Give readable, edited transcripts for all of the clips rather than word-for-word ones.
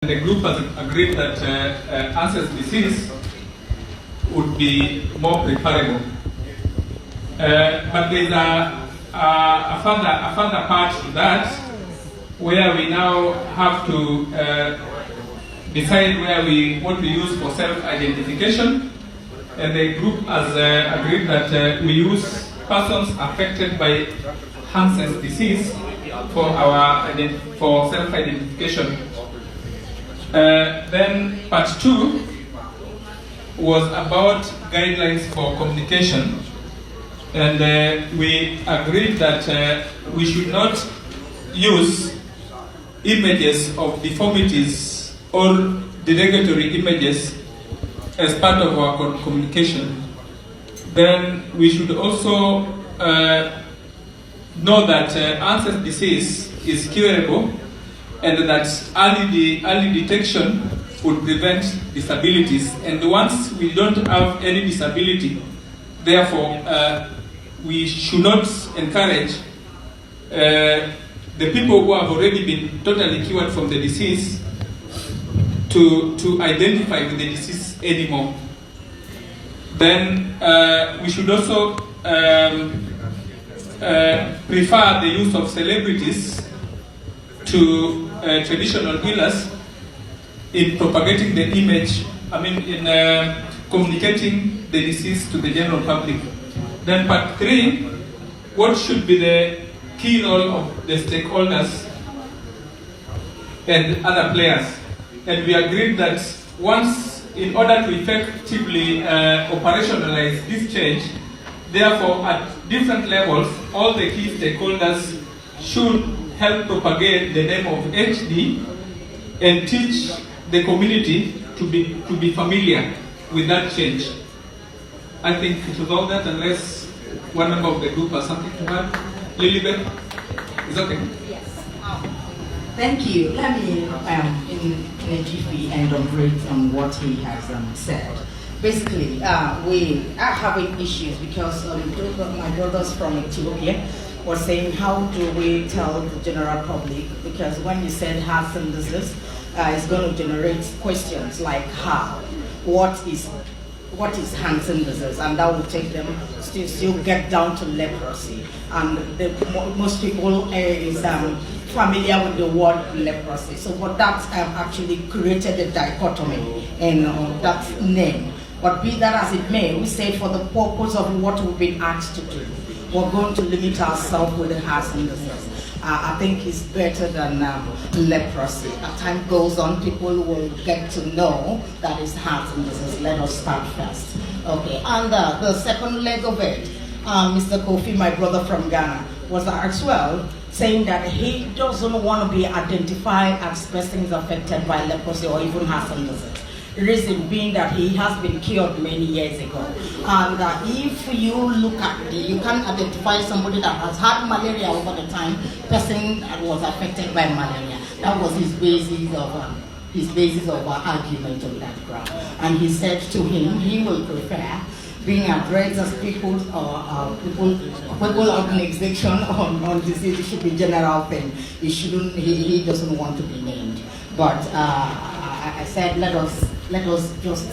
The group has agreed that Hansen's disease would be more preferable. But there's a further part to that, where we now have to decide where we want to use for self-identification. And the group has agreed that we use persons affected by Hansen's disease for self-identification. Then part 2 was about guidelines for communication, and we agreed that we should not use images of deformities or derogatory images as part of our communication. Then we should also know that Hansen's disease is curable, and that early detection would prevent disabilities. And once we don't have any disability, therefore, we should not encourage the people who have already been totally cured from the disease to identify with the disease anymore. Then we should also prefer the use of celebrities to traditional healers in propagating the image, in communicating the disease to the general public. Then part 3, what should be the key role of the stakeholders and other players? And we agreed that in order to effectively operationalize this change, therefore at different levels, all the key stakeholders should help propagate the name of HD and teach the community to be familiar with that change. I think it was all that, unless one member of the group has something to add. Lilibet, is okay? Yes. Thank you. Let me, in a jiffy, elaborate on what he has said. Basically, we are having issues because my brothers from Ethiopia were saying, how do we tell the general public? Because when you said Hansen disease, it's going to generate questions like how, what is Hansen disease, and that will take them still get down to leprosy. And most people is familiar with the word leprosy. So what that actually created a dichotomy in that name. But be that as it may, we say for the purpose of what we've been asked to do, we're going to limit ourselves with the Hansen disease. I think it's better than leprosy. As time goes on, people will get to know that it's Hansen disease. Let us start first. Okay, and the second leg of it, Mr. Kofi, my brother from Ghana, was as well saying that he doesn't want to be identified as persons affected by leprosy or even Hansen disease. Reason being that he has been cured many years ago. And if you look at you can identify somebody that has had malaria over the time, person that was affected by malaria. That was his basis of argument on that ground. And he said to him, he will prefer being addressed as people organization on disease. It should be general thing. He doesn't want to be named. But I said, let us just,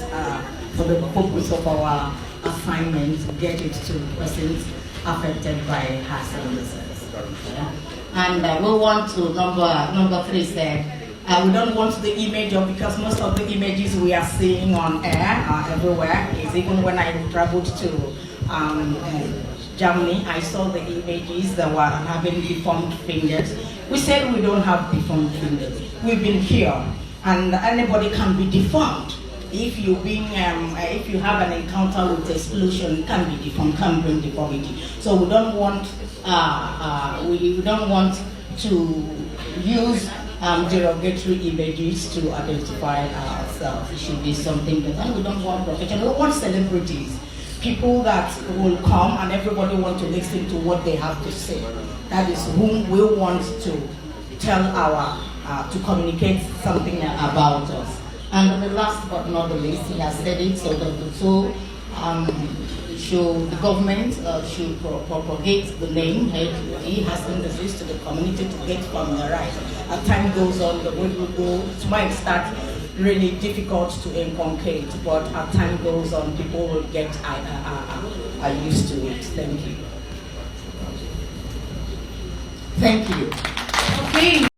for the purpose of our assignment, get it to persons affected by Hansen disease. Yeah? And we want to, number 3 said, we don't want the image because most of the images we are seeing on air everywhere is, even when I traveled to Germany, I saw the images that were having deformed fingers. We said we don't have deformed fingers. We've been cured. And anybody can be deformed. If you have an encounter with explosion, it can be deformed, can bring deformity. So we don't want to use derogatory images to identify ourselves. It should be something that, and we don't want protection. We want celebrities, people that will come and everybody want to listen to what they have to say. That is whom we want to tell to communicate something about us. And the last but not the least, he has said it, so that the two the government should propagate the name Hansen disease to the community to get familiarized. As time goes on, the word will go, it might start really difficult to inculcate, but as time goes on, people will get used to it. Thank you. Thank you. Okay.